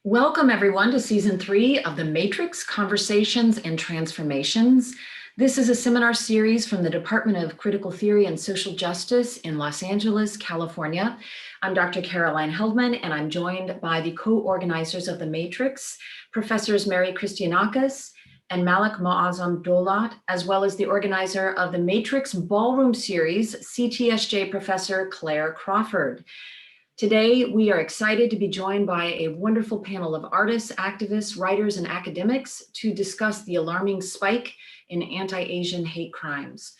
Welcome everyone to season 3 of the Matrix Conversations and Transformations. This is a seminar series from the Department of Critical Theory and Social Justice in Los Angeles, California. I'm Dr. Caroline Heldman, and I'm joined by the co-organizers of the Matrix, Professors Mary Christianakis and Malik Moazzam Dolat, as well as the organizer of the Matrix Ballroom Series, CTSJ Professor Claire Crawford. Today, we are excited to be joined by a wonderful panel of artists, activists, writers, and academics to discuss the alarming spike in anti-Asian hate crimes.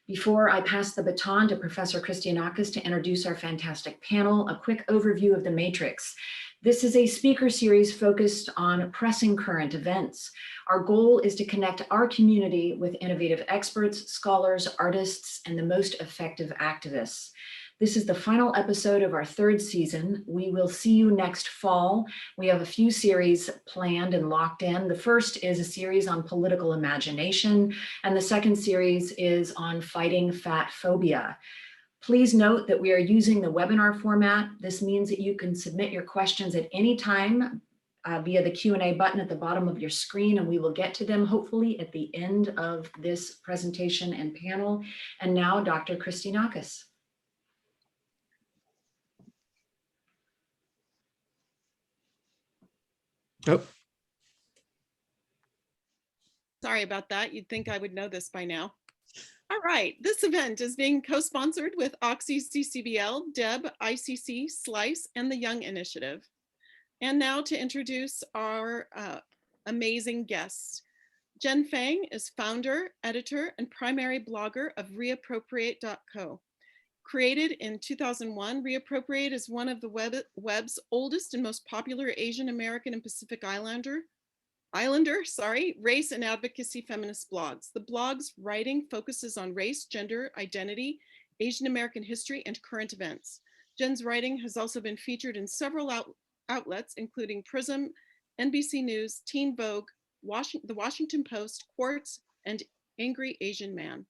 Before I pass the baton to Professor Christianakis to introduce our fantastic panel, a quick overview of the Matrix. This is a speaker series focused on pressing current events. Our goal is to connect our community with innovative experts, scholars, artists, and the most effective activists. This is the final episode of our 3rd season. We will see you next fall. We have a few series planned and locked in. The first is a series on political imagination, and the second series is on fighting fat phobia. Please note that we are using the webinar format. This means that you can submit your questions at any time via the Q&A button at the bottom of your screen, and we will get to them hopefully at the end of this presentation and panel. And now, Dr. Christianakis. Oh. Sorry about that. You'd think I would know this by now. All right, this event is being co-sponsored with Oxy CCBL, DEB, ICC, SLICE, and the Young Initiative. And now to introduce our amazing guests. Jenn Fang is founder, editor, and primary blogger of Reappropriate.co. Created in 2001, Reappropriate is one of the web's oldest and most popular Asian American and Pacific Islander, race and advocacy feminist blogs. The blog's writing focuses on race, gender, identity, Asian American history, and current events. Jenn's writing has also been featured in several outlets, including Prism, NBC News, Teen Vogue, The Washington Post, Quartz, and Angry Asian Man.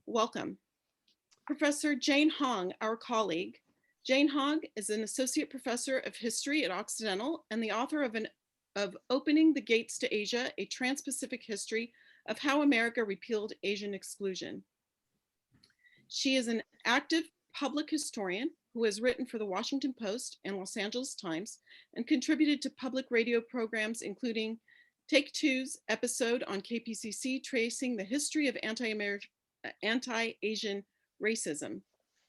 Welcome. Professor Jane Hong, our colleague. Jane Hong is an associate professor of history at Occidental and the author of Opening the Gates to Asia, a Transpacific History of How America Repealed Asian Exclusion. She is an active public historian who has written for the Washington Post and Los Angeles Times and contributed to public radio programs, including Take Two's episode on KPCC, tracing the history of anti-Asian racism.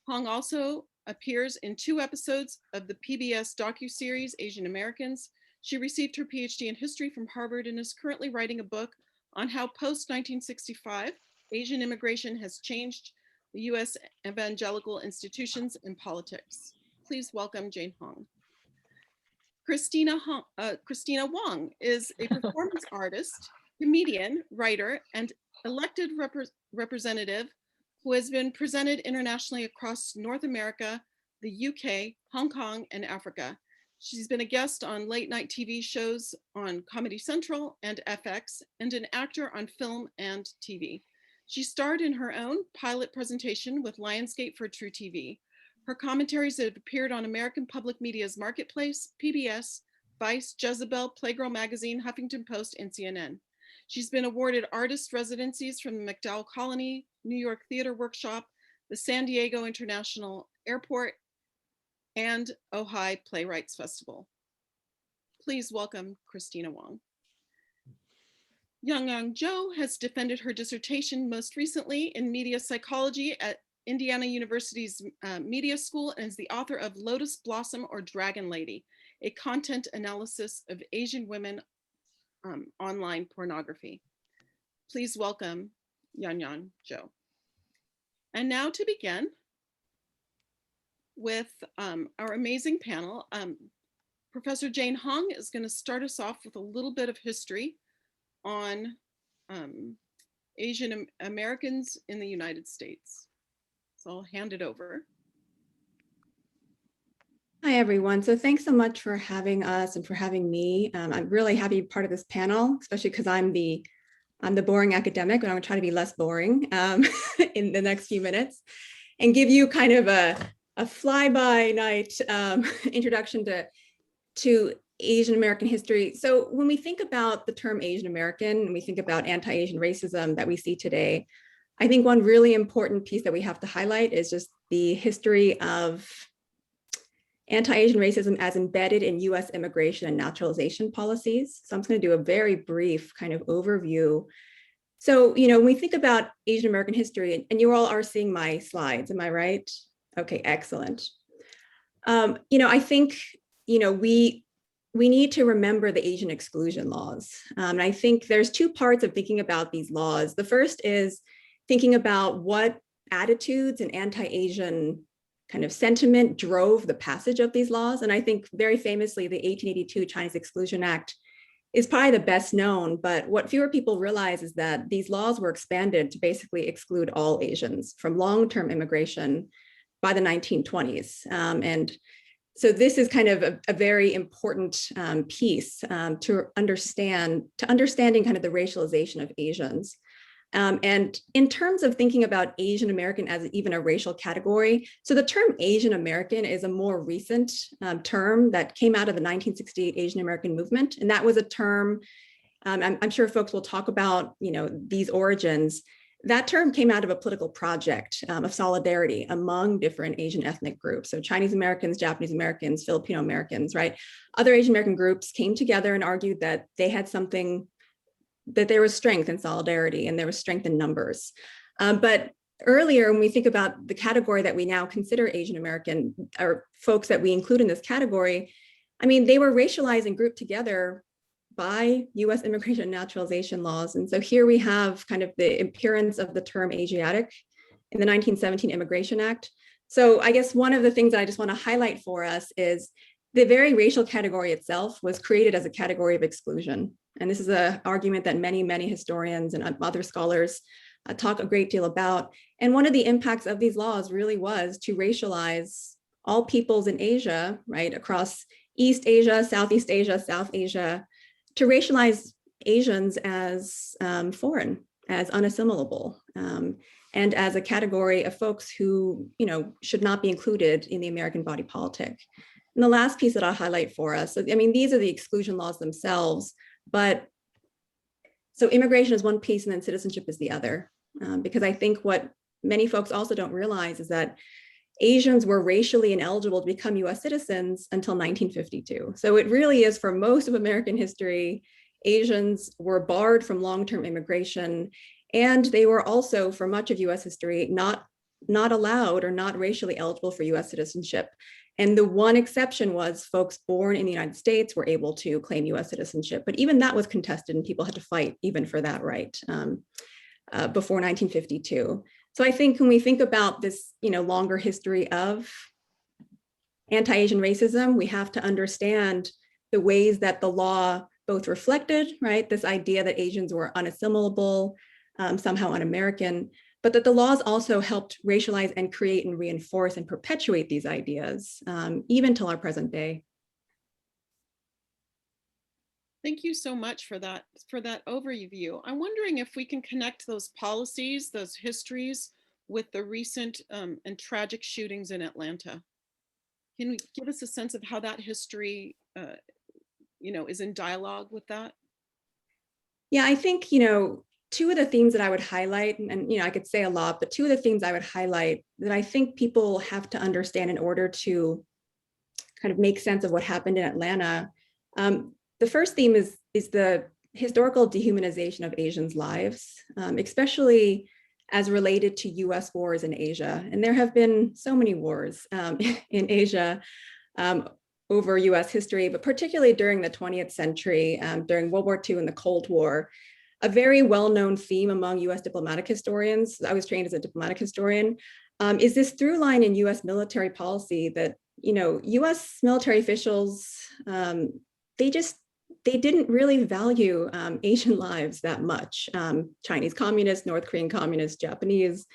Hong also appears in 2 episodes of the PBS docu-series Asian Americans. She received her PhD in history from Harvard and is currently writing a book on how post-1965 Asian immigration has changed the U.S. evangelical institutions and politics. Please welcome Jane Hong. Christina Wong is a performance artist, comedian, writer, and elected representative who has been presented internationally across North America, the UK, Hong Kong, and Africa. She's been a guest on late night TV shows on Comedy Central and FX, and an actor on film and TV. She starred in her own pilot presentation with Lionsgate for True TV. Her commentaries have appeared on American Public Media's Marketplace, PBS, Vice, Jezebel, Playgirl Magazine, Huffington Post, and CNN. She's been awarded artist residencies from the MacDowell Colony, New York Theater Workshop, the San Diego International Airport, and Ojai Playwrights Festival. Please welcome Christina Wong. Yang Zhou has defended her dissertation most recently in media psychology at Indiana University's Media School and is the author of Lotus Blossom or Dragon Lady, a content analysis of Asian women online pornography. Please welcome Yang Zhou. And now to begin with our amazing panel, Professor Jane Hong is going to start us off with a little bit of history on Asian Americans in the United States. So I'll hand it over. Hi, everyone. So thanks so much for having us and for having me. I'm really happy to be part of this panel, especially because I'm the boring academic, but I'm going to try to be less boring in the next few minutes and give you kind of a fly-by-night introduction to Asian American history. So when we think about the term Asian American and we think about anti-Asian racism that we see today, I think one really important piece that we have to highlight is just the history of anti-Asian racism as embedded in US immigration and naturalization policies. So I'm just going to do a very brief kind of overview. So, when we think about Asian American history, and you all are seeing my slides, am I right? Okay, excellent. I think, we need to remember the Asian exclusion laws. And I think there's two parts of thinking about these laws. The first is thinking about what attitudes and anti-Asian kind of sentiment drove the passage of these laws. And I think very famously, the 1882 Chinese Exclusion Act is probably the best known, but what fewer people realize is that these laws were expanded to basically exclude all Asians from long-term immigration by the 1920s. And so this is kind of a very important piece to understanding kind of the racialization of Asians. And in terms of thinking about Asian American as even a racial category, so the term Asian American is a more recent term that came out of the 1968 Asian American movement. And that was a term, I'm sure folks will talk about, these origins. That term came out of a political project of solidarity among different Asian ethnic groups. So Chinese Americans, Japanese Americans, Filipino Americans, right? Other Asian American groups came together and argued that they had something, that there was strength in solidarity and there was strength in numbers. But earlier, when we think about the category that we now consider Asian American, or folks that we include in this category, I mean, they were racialized and grouped together by US immigration and naturalization laws. And so here we have kind of the appearance of the term Asiatic in the 1917 Immigration Act. So I guess one of the things that I just want to highlight for us is the very racial category itself was created as a category of exclusion. And this is an argument that many, many historians and other scholars talk a great deal about. And one of the impacts of these laws really was to racialize all peoples in Asia, right, across East Asia, Southeast Asia, South Asia, to racialize Asians as foreign, as unassimilable, and as a category of folks who, should not be included in the American body politic. And the last piece that I'll highlight for us, so, I mean, these are the exclusion laws themselves, but so immigration is one piece and then citizenship is the other, because I think what many folks also don't realize is that Asians were racially ineligible to become US citizens until 1952. So it really is, for most of American history, Asians were barred from long-term immigration, and they were also, for much of US history, not allowed or not racially eligible for US citizenship. And the one exception was folks born in the United States were able to claim US citizenship, but even that was contested and people had to fight even for that right before 1952. So I think when we think about this, longer history of anti-Asian racism, we have to understand the ways that the law both reflected, right, this idea that Asians were unassimilable, somehow un-American, but that the laws also helped racialize and create and reinforce and perpetuate these ideas, even till our present day. Thank you so much for that overview. I'm wondering if we can connect those policies, those histories, with the recent and tragic shootings in Atlanta. Can you give us a sense of how that history, is in dialogue with that? Yeah, I think, two of the themes that I would highlight, and I could say a lot, but two of the themes I would highlight that I think people have to understand in order to kind of make sense of what happened in Atlanta. The first theme is the historical dehumanization of Asians' lives, especially as related to US wars in Asia. And there have been so many wars in Asia over US history, but particularly during the 20th century, during World War II and the Cold War. A very well-known theme among US diplomatic historians, I was trained as a diplomatic historian, is this through line in US military policy that, US military officials, they didn't really value Asian lives that much. Chinese communists, North Korean communists, Japanese,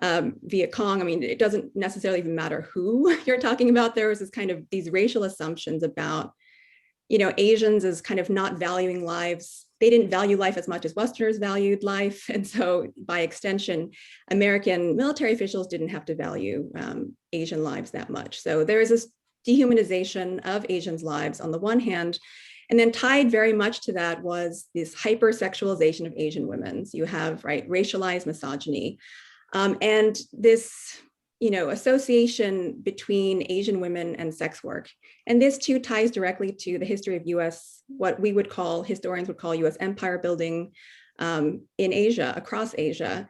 Viet Cong. I mean, it doesn't necessarily even matter who you're talking about. There was this kind of these racial assumptions about, Asians as kind of not valuing lives. They didn't value life as much as Westerners valued life. And so by extension, American military officials didn't have to value Asian lives that much. So there is this dehumanization of Asians' lives on the one hand, and then tied very much to that was this hypersexualization of Asian women. So you have, right, racialized misogyny, and this, association between Asian women and sex work. And this too ties directly to the history of US, what we would call, historians would call US empire building in Asia, across Asia.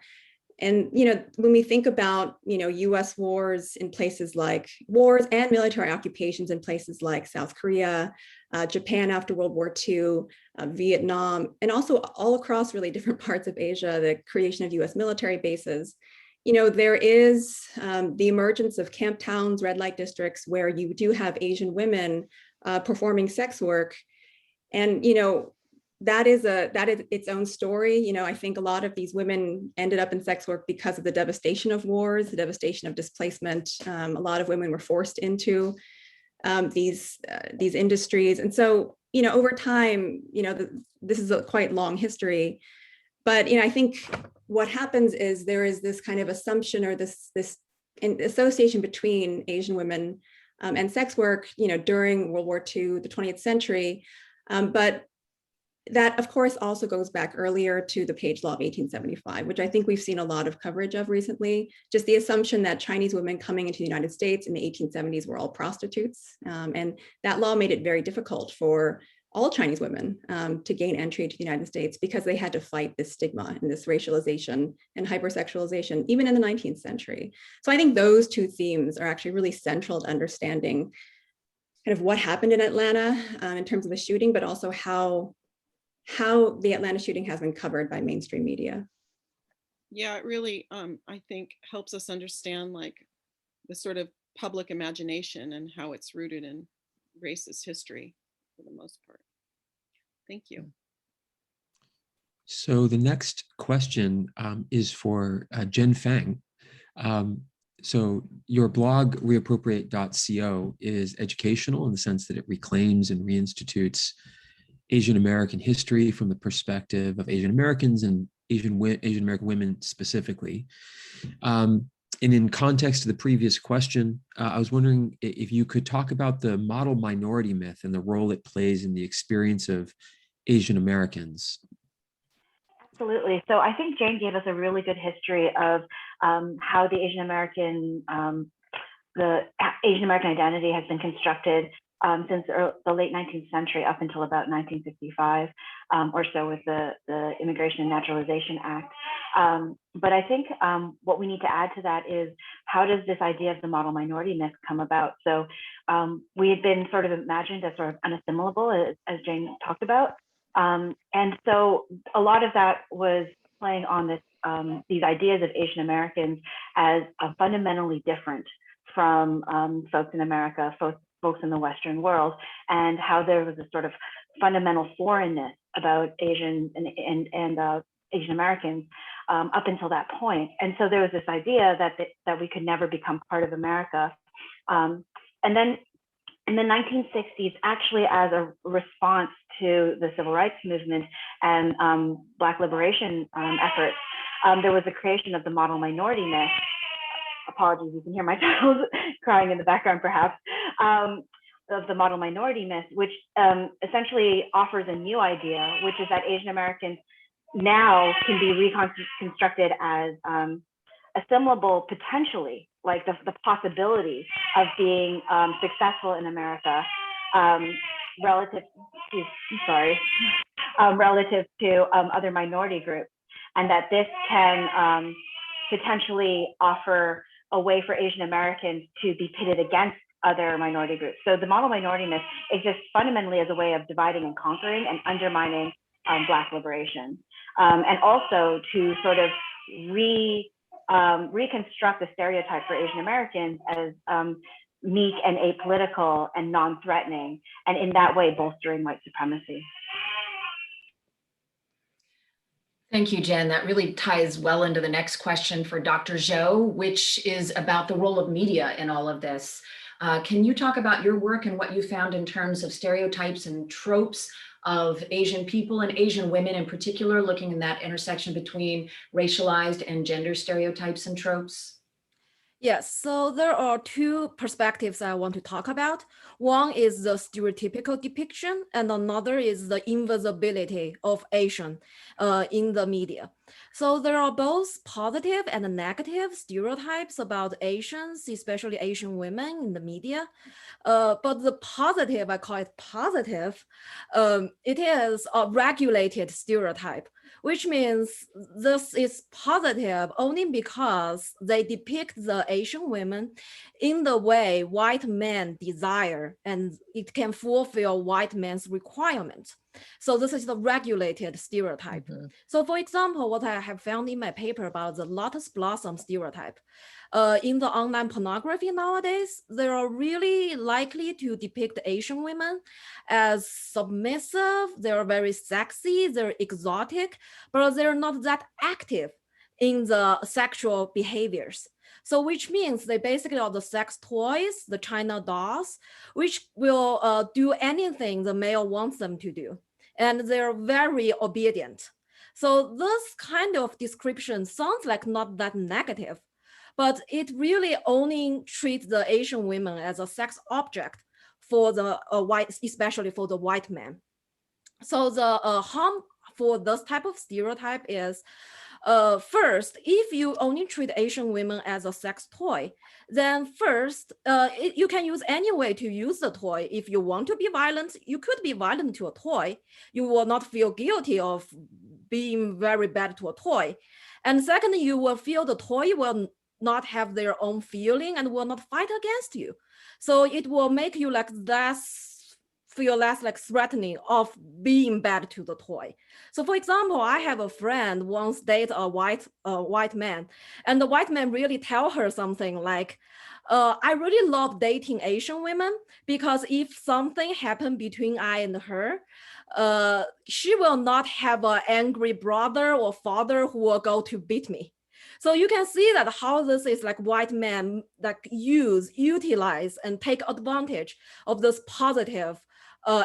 And, when we think about, US wars in places like wars and military occupations in places like South Korea, Japan after World War II, Vietnam, and also all across really different parts of Asia, the creation of US military bases, there is the emergence of camp towns, red light districts, where you do have Asian women performing sex work. And, that is its own story. I think a lot of these women ended up in sex work because of the devastation of wars, the devastation of displacement. A lot of women were forced into these industries. And so, over time, this is a quite long history, but, I think what happens is there is this kind of assumption or this association between Asian women and sex work, during World War II, the 20th century. But that, of course, also goes back earlier to the Page Law of 1875, which I think we've seen a lot of coverage of recently. Just the assumption that Chinese women coming into the United States in the 1870s were all prostitutes. And that law made it very difficult for all Chinese women to gain entry to the United States because they had to fight this stigma and this racialization and hypersexualization, even in the 19th century. So I think those two themes are actually really central to understanding kind of what happened in Atlanta in terms of the shooting, but also how the Atlanta shooting has been covered by mainstream media. Yeah, it really, I think, helps us understand like the sort of public imagination and how it's rooted in racist history for the most part. Thank you. So the next question is for Jenn Fang. So your blog, reappropriate.co, is educational in the sense that it reclaims and reinstitutes Asian American history from the perspective of Asian Americans and Asian American women specifically. And in context to the previous question, I was wondering if you could talk about the model minority myth and the role it plays in the experience of Asian Americans. Absolutely. So I think Jane gave us a really good history of how the Asian American identity has been constructed since the late 19th century up until about 1955 or so with the Immigration and Naturalization Act. But I think what we need to add to that is, how does this idea of the model minority myth come about? So we had been sort of imagined as sort of unassimilable, as Jane talked about. And so a lot of that was playing on this, these ideas of Asian Americans as fundamentally different from folks in America, folks in the Western world, and how there was a sort of fundamental foreignness about Asian and Asian Americans up until that point. And so there was this idea that we could never become part of America. And then in the 1960s, actually as a response to the civil rights movement and Black liberation efforts, there was a creation of the model minority myth. Apologies, you can hear my child crying in the background perhaps, of the model minority myth, which essentially offers a new idea, which is that Asian Americans now can be reconstructed as assimilable potentially, like the possibility of being successful in America relative to other minority groups, and that this can potentially offer a way for Asian Americans to be pitted against other minority groups. So the model minority myth exists fundamentally as a way of dividing and conquering and undermining Black liberation, and also to sort of reconstruct the stereotype for Asian Americans as meek and apolitical and non-threatening, and in that way bolstering white supremacy. Thank you, Jen. That really ties well into the next question for Dr. Zhou, which is about the role of media in all of this. Can you talk about your work and what you found in terms of stereotypes and tropes of Asian people and Asian women in particular, looking in that intersection between racialized and gender stereotypes and tropes? Yes, so there are two perspectives I want to talk about. One is the stereotypical depiction, and another is the invisibility of Asian in the media. So there are both positive and negative stereotypes about Asians, especially Asian women in the media. But the positive, I call it positive, it is a regulated stereotype, which means this is positive only because they depict the Asian women in the way white men desire, and it can fulfill white men's requirements. So this is the regulated stereotype. So for example, what I have found in my paper about the lotus blossom stereotype, in the online pornography nowadays, they are really likely to depict Asian women as submissive, they're very sexy, they're exotic, but they're not that active in the sexual behaviors. So which means they basically are the sex toys, the China dolls, which will do anything the male wants them to do. And they're very obedient. So this kind of description sounds like not that negative, but it really only treats the Asian women as a sex object for the white, especially for the white man. So the harm for this type of stereotype is, first, if you only treat Asian women as a sex toy, then first, you can use any way to use the toy. If you want to be violent, you could be violent to a toy. You will not feel guilty of being very bad to a toy. And second, you will feel the toy will not have their own feeling and will not fight against you. So it will make you like feel less like threatening of being bad to the toy. So for example, I have a friend once dated a white man, and the white man really tell her something like, I really love dating Asian women because if something happened between I and her, she will not have an angry brother or father who will go to beat me. So you can see that how this is like white men that utilize and take advantage of this positive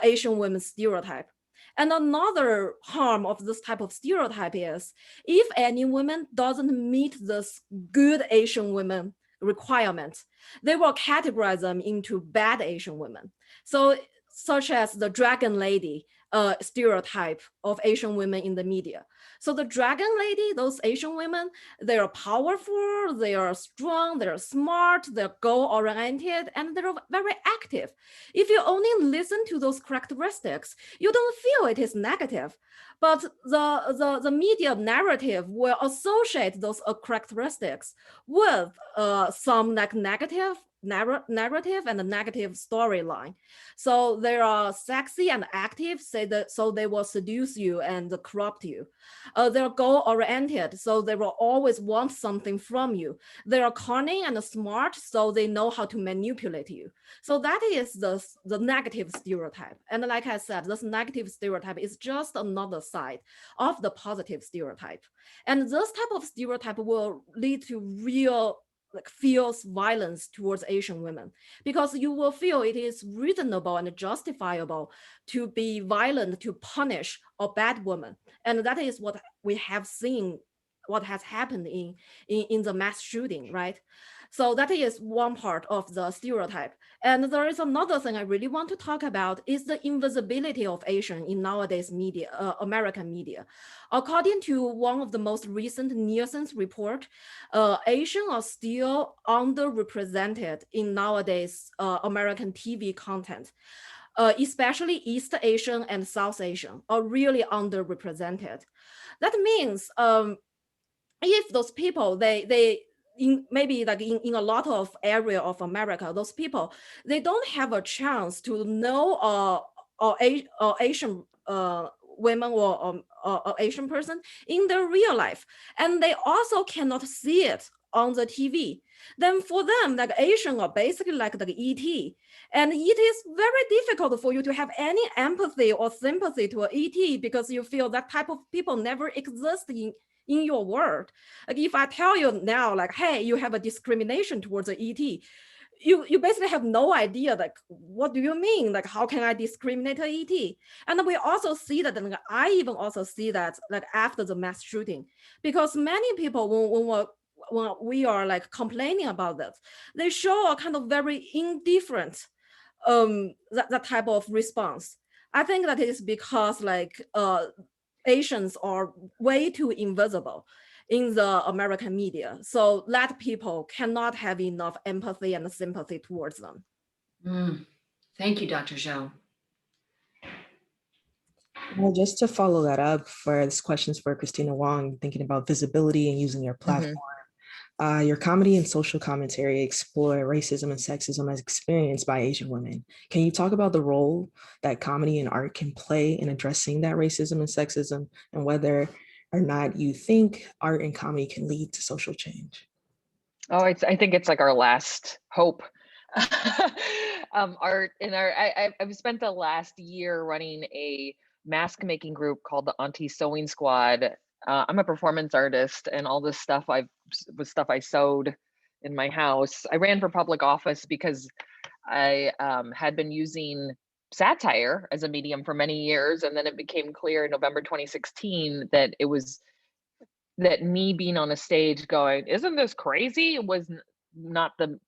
Asian women stereotype. And another harm of this type of stereotype is if any woman doesn't meet this good Asian women requirements, they will categorize them into bad Asian women. So such as the dragon lady stereotype of Asian women in the media. So the dragon lady, those Asian women, they are powerful, they are strong, they're smart, they're goal-oriented, and they're very active. If you only listen to those characteristics, you don't feel it is negative. But the media narrative will associate those characteristics with some like negative narrative and a negative storyline. So they are sexy and active, so they will seduce you and corrupt you. They're goal-oriented, so they will always want something from you. They are cunning and smart, so they know how to manipulate you. So that is the negative stereotype. And like I said, this negative stereotype is just another side of the positive stereotype. And this type of stereotype will lead to real like fierce violence towards Asian women, because you will feel it is reasonable and justifiable to be violent, to punish a bad woman. And that is what we have seen, what has happened in the mass shooting, right? So that is one part of the stereotype. And there is another thing I really want to talk about is the invisibility of Asian in nowadays media, American media. According to one of the most recent Nielsen's report, Asian are still underrepresented in nowadays American TV content. Especially East Asian and South Asian are really underrepresented. That means if those people, they in maybe like in a lot of area of America, those people, they don't have a chance to know Asian women or Asian person in their real life, and they also cannot see it on the TV. Then for them, like Asian are basically like the ET, and it is very difficult for you to have any empathy or sympathy to an ET because you feel that type of people never exist in your world. Like if I tell you now, like, hey, you have a discrimination towards the ET, you basically have no idea, like, what do you mean? Like, how can I discriminate an ET? And we also see that, and I even also see that, like after the mass shooting, because many people, when we are like complaining about this, they show a kind of very indifferent that type of response. I think that is because like Asians are way too invisible in the American media, so that people cannot have enough empathy and sympathy towards them. Thank you, Dr. Zhou. Well, just to follow that up, for this question's for Christina Wong, thinking about visibility and using your platform. Your comedy and social commentary explore racism and sexism as experienced by Asian women. Can you talk about the role that comedy and art can play in addressing that racism and sexism, and whether or not you think art and comedy can lead to social change? Oh, I think it's like our last hope. Art in our, I've spent the last year running a mask making group called the AUNTIE Sewing Squad. I'm a performance artist, and all this stuff was stuff I sewed in my house. I ran for public office because I had been using satire as a medium for many years, and then it became clear in November 2016 that it was that me being on a stage going, "Isn't this crazy?" was not the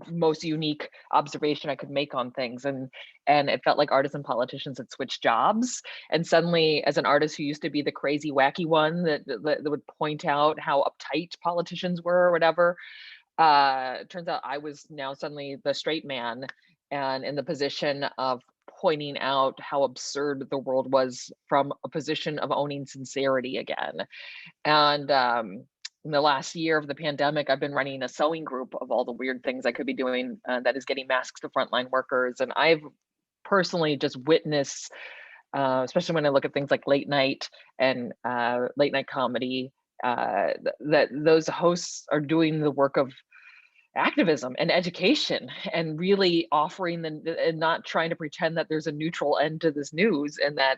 most unique observation I could make on things, and it felt like artists and politicians had switched jobs. And suddenly, as an artist who used to be the crazy wacky one that would point out how uptight politicians were or whatever, it turns out I was now suddenly the straight man and in the position of pointing out how absurd the world was from a position of owning sincerity again. And in the last year of the pandemic, I've been running a sewing group of all the weird things I could be doing that is getting masks to frontline workers. And I've personally just witnessed, especially when I look at things like late night and late night comedy, that those hosts are doing the work of activism and education and really offering and not trying to pretend that there's a neutral end to this news and that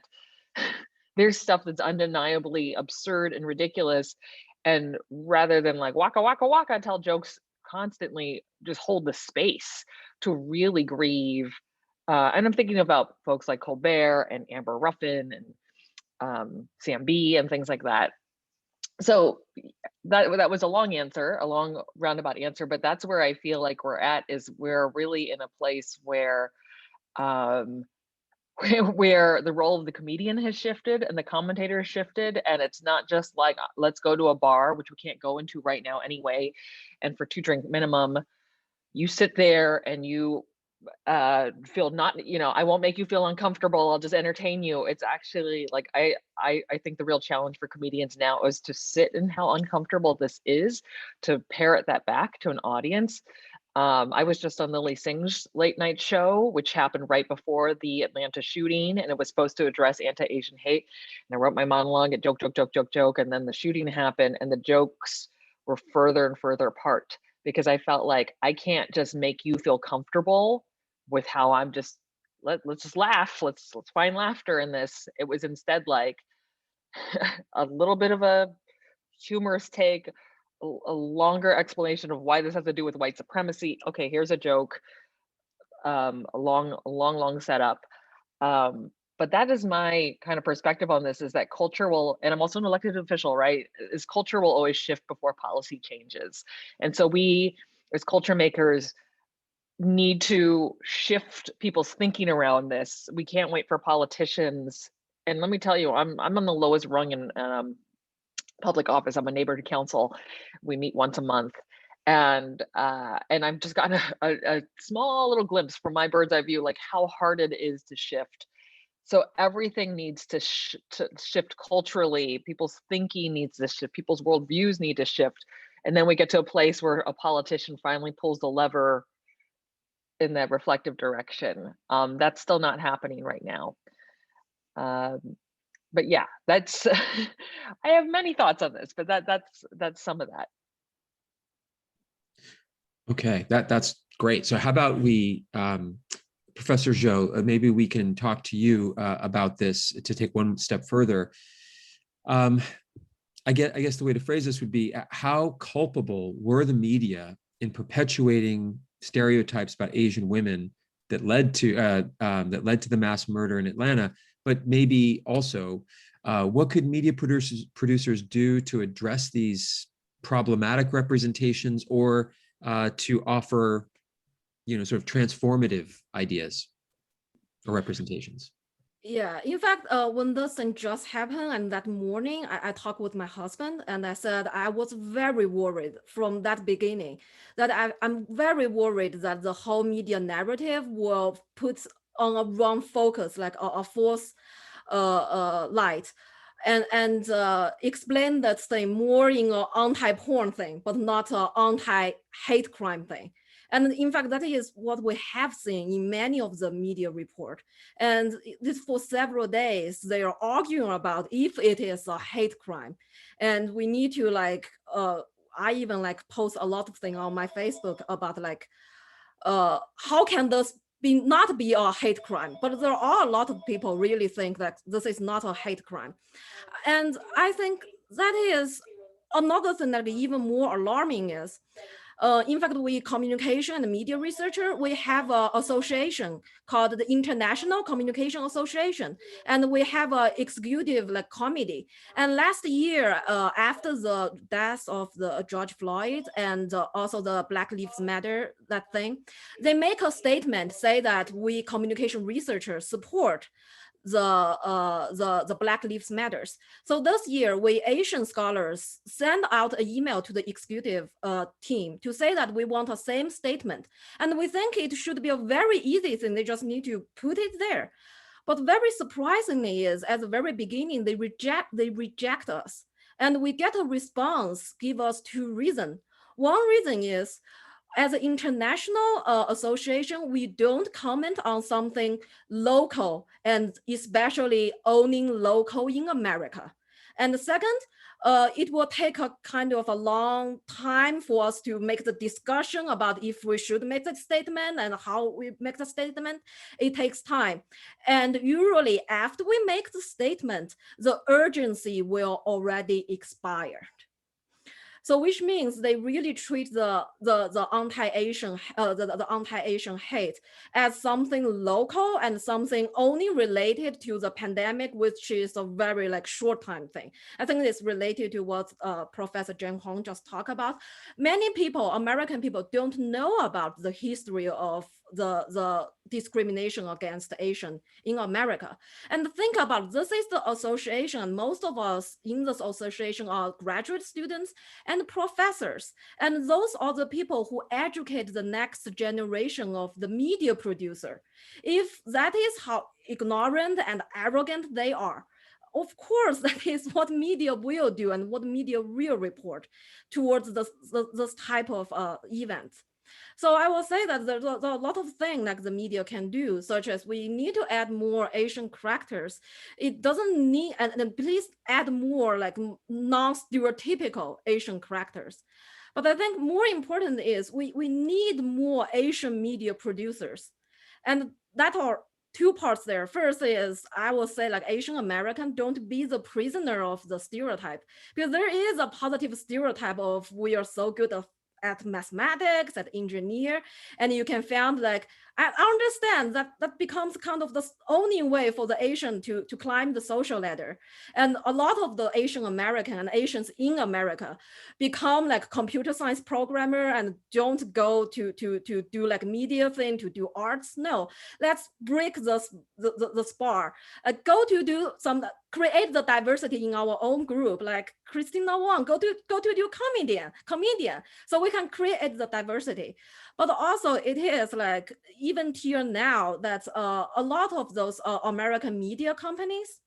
there's stuff that's undeniably absurd and ridiculous. And rather than like waka waka waka tell jokes constantly, just hold the space to really grieve. And I'm thinking about folks like Colbert and Amber Ruffin and Sam B and things like that. So that was a long answer, a long roundabout answer, but that's where I feel like we're at, is we're really in a place where where the role of the comedian has shifted and the commentator has shifted. And it's not just like, let's go to a bar, which we can't go into right now anyway, and for 2 drink minimum, you sit there and you feel not, I won't make you feel uncomfortable, I'll just entertain you. It's actually like, I think the real challenge for comedians now is to sit in how uncomfortable this is, to parrot that back to an audience. I was just on Lily Singh's late night show, which happened right before the Atlanta shooting, and it was supposed to address anti-Asian hate. And I wrote my monologue at joke, and then the shooting happened, and the jokes were further and further apart, because I felt like I can't just make you feel comfortable with how I'm just, let's just laugh, let's find laughter in this. It was instead like a little bit of a humorous take, a longer explanation of why this has to do with white supremacy. Okay, here's a joke, a long setup. But that is my kind of perspective on this, is that culture will, and I'm also an elected official, right? Is culture will always shift before policy changes. And so we, as culture makers, need to shift people's thinking around this. We can't wait for politicians. And let me tell you, I'm on the lowest rung in public office. I'm a neighbor to council. We meet once a month, and I've just gotten a small little glimpse from my bird's eye view, like how hard it is to shift. So everything needs to shift culturally. People's thinking needs to shift. People's worldviews need to shift, and then we get to a place where a politician finally pulls the lever in that reflective direction. That's still not happening right now. But yeah, that's I have many thoughts on this, but that's some of that. Okay, that's great. So how about we, Professor Zhou, maybe we can talk to you about this to take one step further. I guess the way to phrase this would be, how culpable were the media in perpetuating stereotypes about Asian women that led to the mass murder in Atlanta? But maybe also, what could media producers do to address these problematic representations or to offer, sort of transformative ideas or representations? Yeah, in fact, when this thing just happened and that morning, I talked with my husband and I said I was very worried from that beginning, that I'm very worried that the whole media narrative will put on a wrong focus, like a false light, and explain that thing more in an anti-porn thing, but not an anti-hate crime thing. And in fact, that is what we have seen in many of the media report. And this for several days, they are arguing about if it is a hate crime. And we need to I even post a lot of things on my Facebook about how can this not be a hate crime? But there are a lot of people really think that this is not a hate crime. And I think that is another thing that is even more alarming is, in fact, we communication and media researcher, we have an association called the International Communication Association, and we have an executive committee. And last year, after the death of the George Floyd and also the Black Lives Matter, that thing, they make a statement say that we communication researchers support the Black Lives Matters. So this year, we Asian scholars send out an email to the executive team to say that we want a same statement. And we think it should be a very easy thing. They just need to put it there. But very surprisingly is at the very beginning, they reject us. And we get a response, give us two reasons. One reason is, as an international association, we don't comment on something local and especially owning local in America. And the second, it will take a kind of a long time for us to make the discussion about if we should make the statement and how we make the statement. It takes time. And usually after we make the statement, the urgency will already expire. So which means they really treat the anti-Asian the anti-Asian hate as something local and something only related to the pandemic, which is a very short time thing. I think it's related to what Professor Jenn Fang just talked about. Many people, American people, don't know about the history of the discrimination against Asian in America. And think about this is the association. Most of us in this association are graduate students and professors. And those are the people who educate the next generation of the media producer. If that is how ignorant and arrogant they are, of course, that is what media will do and what media will report towards this type of events. So I will say that there's a lot of things like the media can do, such as we need to add more Asian characters. It doesn't need, and please add more non-stereotypical Asian characters. But I think more important is we need more Asian media producers. And that are two parts there. First is, I will say Asian American, don't be the prisoner of the stereotype, because there is a positive stereotype of we are so good at mathematics, at engineer, and you can find I understand that becomes kind of the only way for the Asian to climb the social ladder. And a lot of the Asian American and Asians in America become computer science programmer and don't go to do media thing, to do arts. No, let's break the spar. Go to do some, create the diversity in our own group, like Christina Wang, go to do comedian. So we can create the diversity. But also it is even till now that a lot of those American media companies,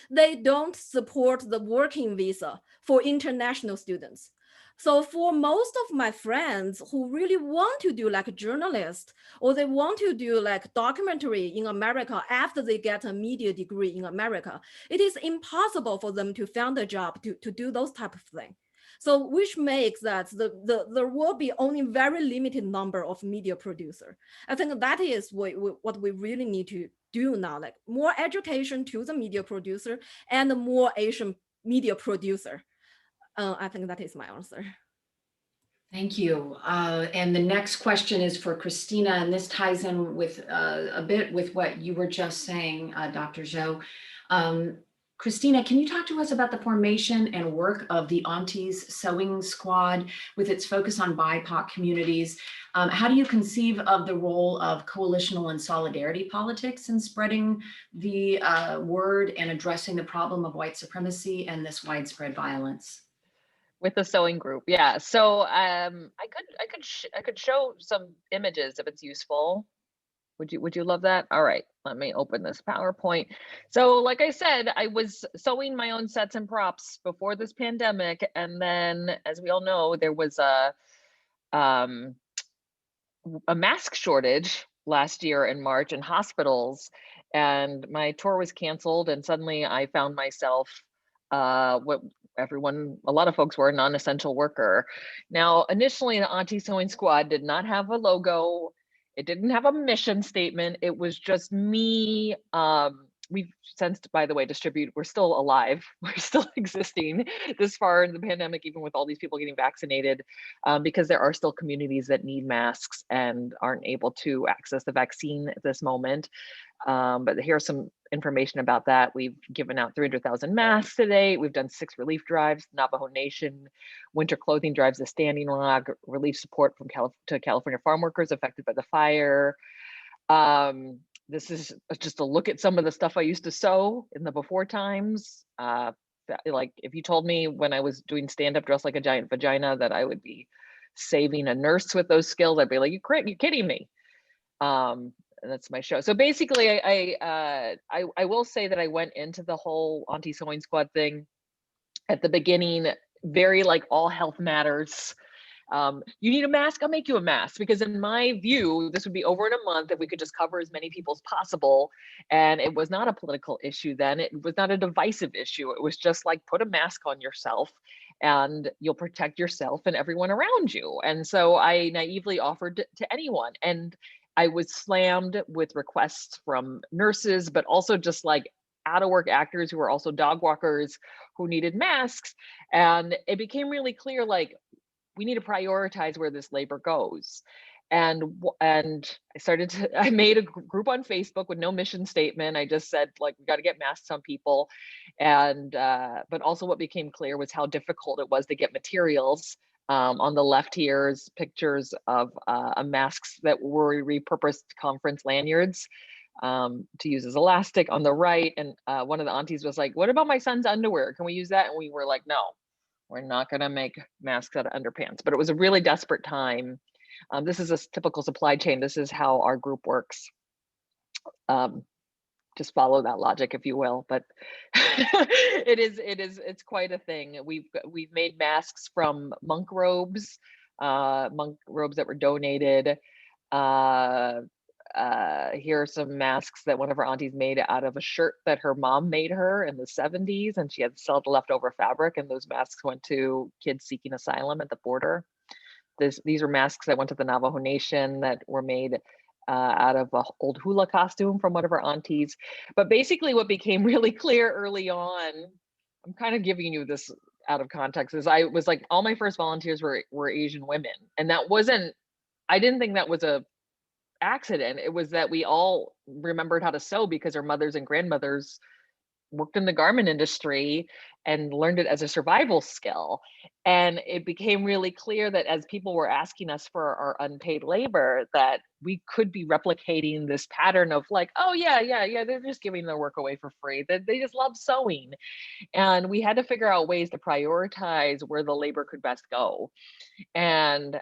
they don't support the working visa for international students. So for most of my friends who really want to do journalist, or they want to do documentary in America after they get a media degree in America, it is impossible for them to find a job to do those type of things. So which makes that there will be only very limited number of media producer. I think that is what we really need to do now, more education to the media producer and more Asian media producer. I think that is my answer. Thank you. And the next question is for Christina, and this ties in with a bit with what you were just saying, Dr. Zhou. Christina, can you talk to us about the formation and work of the AUNTIE's Sewing Squad with its focus on BIPOC communities? How do you conceive of the role of coalitional and solidarity politics in spreading the word and addressing the problem of white supremacy and this widespread violence? With the sewing group, yeah. So I could show some images if it's useful. Would you love that? All right, let me open this PowerPoint. So like I said, I was sewing my own sets and props before this pandemic. And then, as we all know, there was a mask shortage last year in March in hospitals, and my tour was canceled. And suddenly I found myself what a lot of folks were, a non-essential worker. Now, initially the Auntie Sewing Squad did not have a logo. It didn't have a mission statement. It was just me. We've since, by the way, we're still alive. We're still existing this far in the pandemic, even with all these people getting vaccinated, because there are still communities that need masks and aren't able to access the vaccine at this moment. But here's some information about that. We've given out 300,000 masks today. We've done 6 relief drives, Navajo Nation, winter clothing drives, the Standing Rock, relief support from to California farm workers affected by the fire. This is just a look at some of the stuff I used to sew in the before times. Like if you told me when I was doing stand-up dressed like a giant vagina that I would be saving a nurse with those skills, I'd be like, you're kidding me. And that's my show. So basically, I will say that I went into the whole Auntie Sewing Squad thing at the beginning, very like all health matters. You need a mask, I'll make you a mask, because in my view, this would be over in a month if we could just cover as many people as possible. And it was not a political issue then. It was not a divisive issue. It was just like, put a mask on yourself and you'll protect yourself and everyone around you. And so I naively offered to anyone. And I was slammed with requests from nurses, but also just like out of work actors who were also dog walkers who needed masks. And it became really clear, like, we need to prioritize where this labor goes. And I made a group on Facebook with no mission statement. I just said, like, we got to get masks on people. And, but also what became clear was how difficult it was to get materials. On the left here is pictures of masks that were repurposed conference lanyards to use as elastic on the right. And one of the aunties was like, what about my son's underwear? Can we use that? And we were like, no, we're not going to make masks out of underpants. But it was a really desperate time. This is a typical supply chain. This is how our group works. Just follow that logic, if you will. But it's quite a thing. We've made masks from monk robes that were donated. Here are some masks that one of our aunties made out of a shirt that her mom made her in the 70s, and she had to sell the leftover fabric, and those masks went to kids seeking asylum at the border. These are masks that went to the Navajo Nation that were made out of an old hula costume from one of our aunties. But basically what became really clear early on, I'm kind of giving you this out of context, is I was like, all my first volunteers were Asian women. And I didn't think that was a accident. It was that we all remembered how to sew because our mothers and grandmothers worked in the garment industry and learned it as a survival skill. And it became really clear that as people were asking us for our unpaid labor, that we could be replicating this pattern of like, oh yeah, they're just giving their work away for free. They just love sewing. And we had to figure out ways to prioritize where the labor could best go. And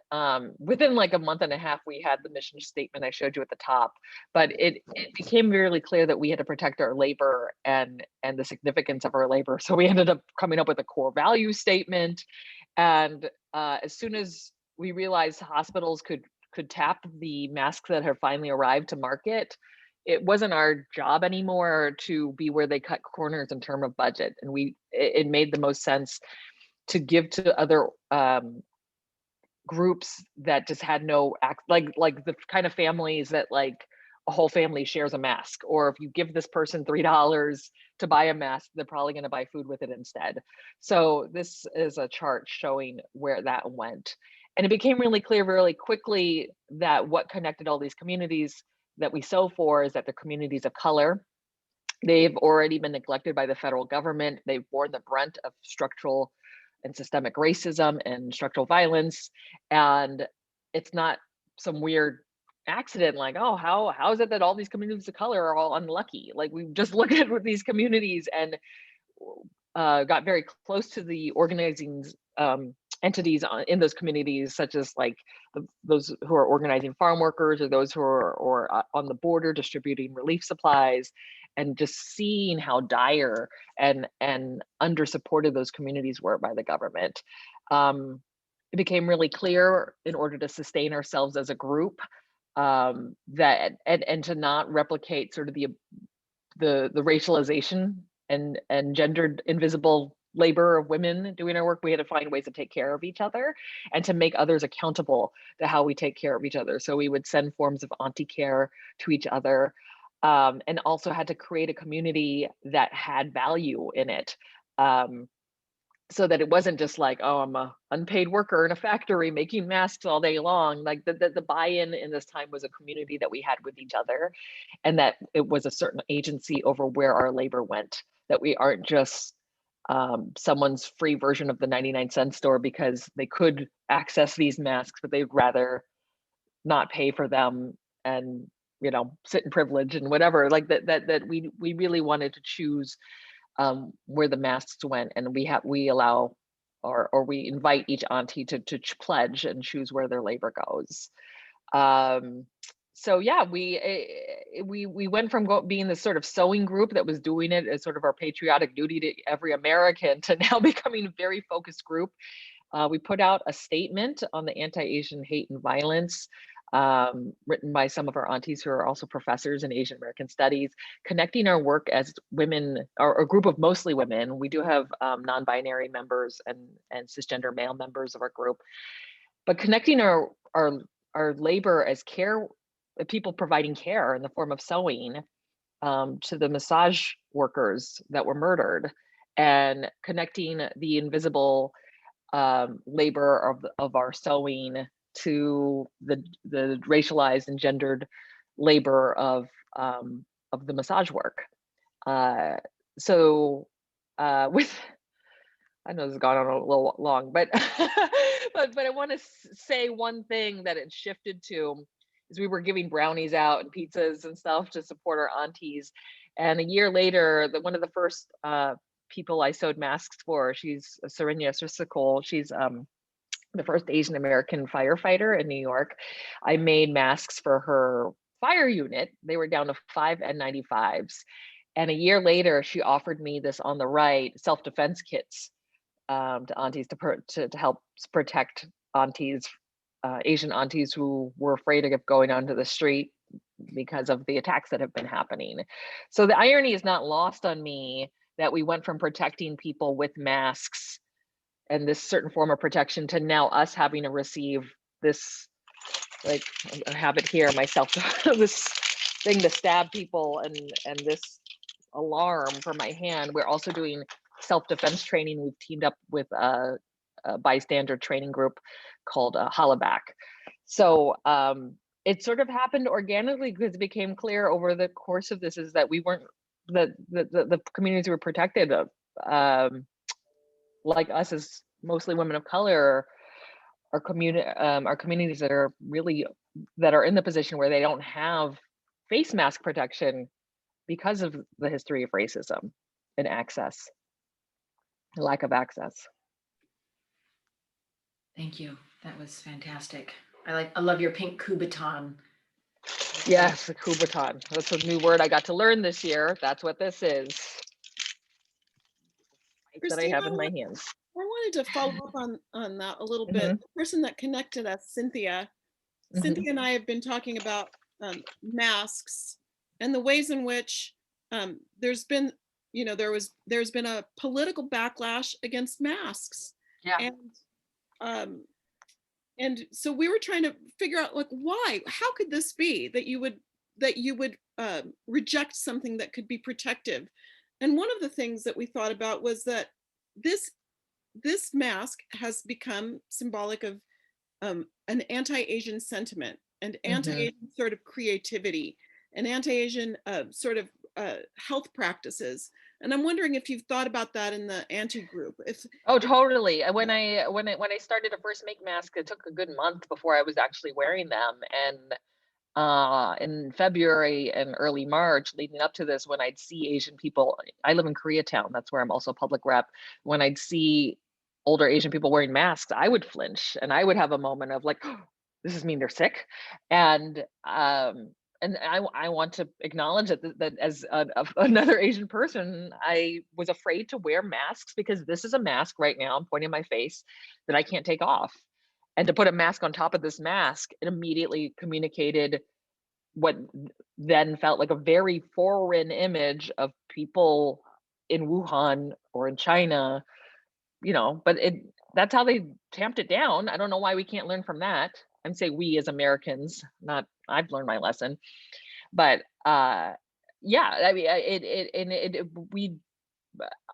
within like a month and a half, we had the mission statement I showed you at the top, but it became really clear that we had to protect our labor and the significance of our labor. So we ended up coming up with a core value statement. And as soon as we realized hospitals could tap the masks that have finally arrived to market, it wasn't our job anymore to be where they cut corners in terms of budget. And it made the most sense to give to other groups that just had no like the kind of families that like a whole family shares a mask, or if you give this person $3 to buy a mask, they're probably going to buy food with it instead. So this is a chart showing where that went. And it became really clear really quickly that what connected all these communities that we sew for is that they're communities of color. They've already been neglected by the federal government. They've borne the brunt of structural and systemic racism and structural violence. And it's not some weird accident like, oh, how is it that all these communities of color are all unlucky? Like, we just looked at these communities and got very close to the organizing entities in those communities, such as like those who are organizing farm workers, or those who are on the border distributing relief supplies, and just seeing how dire and under supported those communities were by the government. It became really clear, in order to sustain ourselves as a group, that and to not replicate sort of the racialization and gendered invisible labor of women doing our work, we had to find ways to take care of each other and to make others accountable to how we take care of each other. So we would send forms of auntie care to each other, and also had to create a community that had value in it. So that it wasn't just like, oh, I'm an unpaid worker in a factory making masks all day long. Like the buy-in in this time was a community that we had with each other, and that it was a certain agency over where our labor went, that we aren't just someone's free version of the 99-cent store because they could access these masks, but they'd rather not pay for them and, you know, sit in privilege and whatever. Like that we really wanted to choose where the masks went, and we allow or we invite each auntie to pledge and choose where their labor goes. So yeah, we went from being this sort of sewing group that was doing it as sort of our patriotic duty to every American, to now becoming a very focused group. We put out a statement on the anti-Asian hate and violence, written by some of our aunties who are also professors in Asian American studies, connecting our work as women, or a group of mostly women. We do have non-binary members and cisgender male members of our group, but connecting our labor as care, people providing care in the form of sewing, to the massage workers that were murdered, and connecting the invisible labor of our sewing to the racialized and gendered labor of the massage work. So with, I know this has gone on a little long, but but I want to say one thing that it shifted to is we were giving brownies out and pizzas and stuff to support our aunties, and a year later, one of the first people I sewed masks for, she's Serenia Sissikol. She's the first Asian American firefighter in New York. I made masks for her fire unit. They were down to 5 N95s. And a year later, she offered me this on the right, self-defense kits to aunties to help protect aunties, Asian aunties who were afraid of going onto the street because of the attacks that have been happening. So the irony is not lost on me that we went from protecting people with masks and this certain form of protection to now us having to receive this, like, I have it here myself, this thing to stab people and this alarm for my hand. We're also doing self-defense training. We've teamed up with a bystander training group called Hollaback. So it sort of happened organically, because it became clear over the course of this is that we weren't, the communities we were protected of, like us as mostly women of color, are communities that are really, that are in the position where they don't have face mask protection because of the history of racism and access, lack of access. Thank you. That was fantastic. I love your pink Kubaton. Yes, the Kubaton. That's a new word I got to learn this year. That's what this is. That I have in my hands. I wanted to follow up on that a little bit. The person that connected us, Cynthia. Cynthia and I have been talking about masks and the ways in which there's been, you know, there's been a political backlash against masks. Yeah. And so we were trying to figure out, like, why? How could this be that you would reject something that could be protective? And one of the things that we thought about was that this mask has become symbolic of an anti-Asian sentiment and anti-Asian sort of creativity, an anti-Asian sort of health practices. And I'm wondering if you've thought about that in the anti-group. Oh, totally. When I started to first make masks, it took a good month before I was actually wearing them. And in February and early March, leading up to this, when I'd see Asian people, I live in Koreatown, that's where I'm also a public rep. When I'd see older Asian people wearing masks, I would flinch and I would have a moment of like, oh, does this mean they're sick? And I want to acknowledge that as another Asian person, I was afraid to wear masks because this is a mask right now, I'm pointing my face, that I can't take off. And to put a mask on top of this mask, it immediately communicated what then felt like a very foreign image of people in Wuhan or in China, you know, but that's how they tamped it down. I don't know why we can't learn from that. I'm saying we as Americans, not, I've learned my lesson. But yeah, I mean,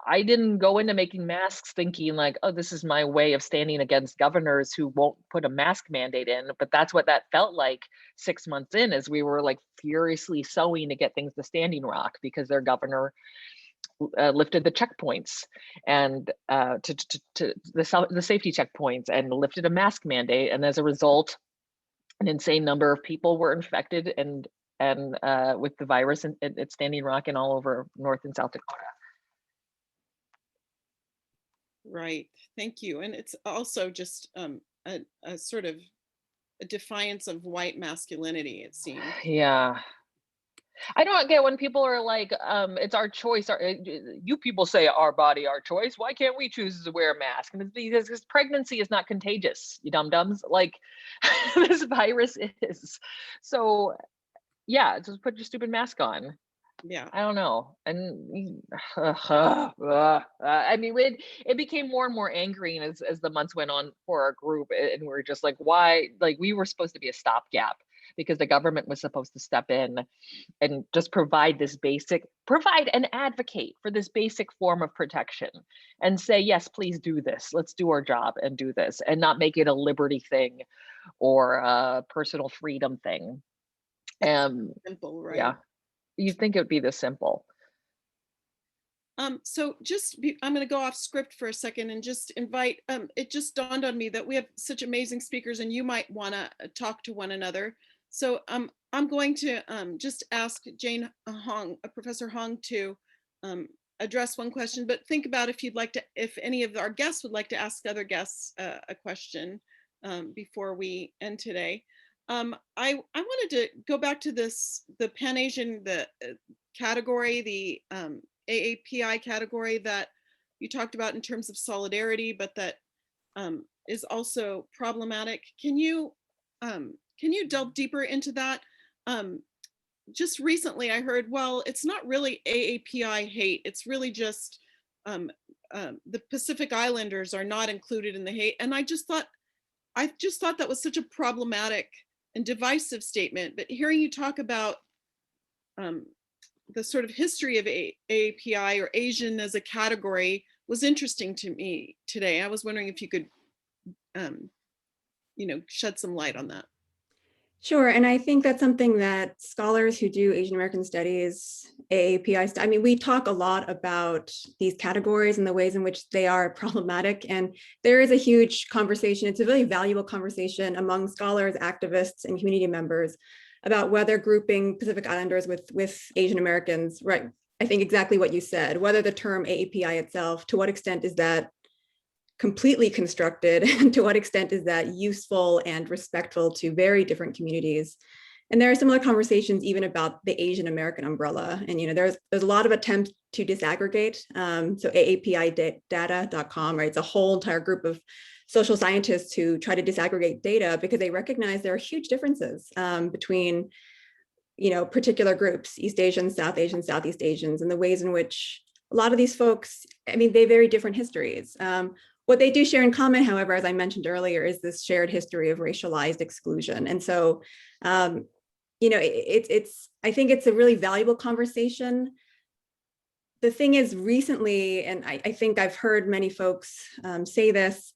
I didn't go into making masks thinking like, oh, this is my way of standing against governors who won't put a mask mandate in. But that's what that felt like 6 months in, as we were like furiously sewing to get things to Standing Rock because their governor lifted the checkpoints and to the safety checkpoints and lifted a mask mandate. And as a result, an insane number of people were infected and with the virus at Standing Rock and all over North and South Dakota. Right, thank you. And it's also just a sort of a defiance of white masculinity, it seems. Yeah. I don't get when people are like, it's our choice. You people say our body, our choice. Why can't we choose to wear a mask? And it's because pregnancy is not contagious, you dum-dums. Like this virus is. So yeah, just put your stupid mask on. Yeah, I don't know. And I mean, it became more and more angry as the months went on for our group. And we're just like, why? Like we were supposed to be a stopgap because the government was supposed to step in and just provide and advocate for this basic form of protection and say, yes, please do this. Let's do our job and do this and not make it a liberty thing or a personal freedom thing. simple, right? Yeah, you'd think it would be this simple. So I'm going to go off script for a second and just invite, it just dawned on me that we have such amazing speakers and you might want to talk to one another. So I'm going to just ask Jane Hong, Professor Hong, to address one question, but think about if you'd like to, if any of our guests would like to ask other guests a question before we end today. I wanted to go back to the Pan-Asian, category, the AAPI category that you talked about in terms of solidarity, but that is also problematic. Can you delve deeper into that? Just recently I heard, well, it's not really AAPI hate, it's really just the Pacific Islanders are not included in the hate. And I just thought that was such a problematic and divisive statement. But hearing you talk about the sort of history of AAPI or Asian as a category was interesting to me today. I was wondering if you could, shed some light on that. Sure, and I think that's something that scholars who do Asian American studies, AAPI, I mean, we talk a lot about these categories and the ways in which they are problematic. And there is a huge conversation. It's a really valuable conversation among scholars, activists, and community members about whether grouping Pacific Islanders with Asian Americans, right? I think exactly what you said, whether the term AAPI itself, to what extent is that completely constructed, and to what extent is that useful and respectful to very different communities. And there are similar conversations even about the Asian American umbrella. And there's a lot of attempts to disaggregate. So AAPIdata.com, right? It's a whole entire group of social scientists who try to disaggregate data because they recognize there are huge differences between particular groups, East Asians, South Asians, Southeast Asians, and the ways in which a lot of these folks, I mean, they have very different histories. What they do share in common, however, as I mentioned earlier, is this shared history of racialized exclusion. And so, I think it's a really valuable conversation. The thing is recently, and I think I've heard many folks say this,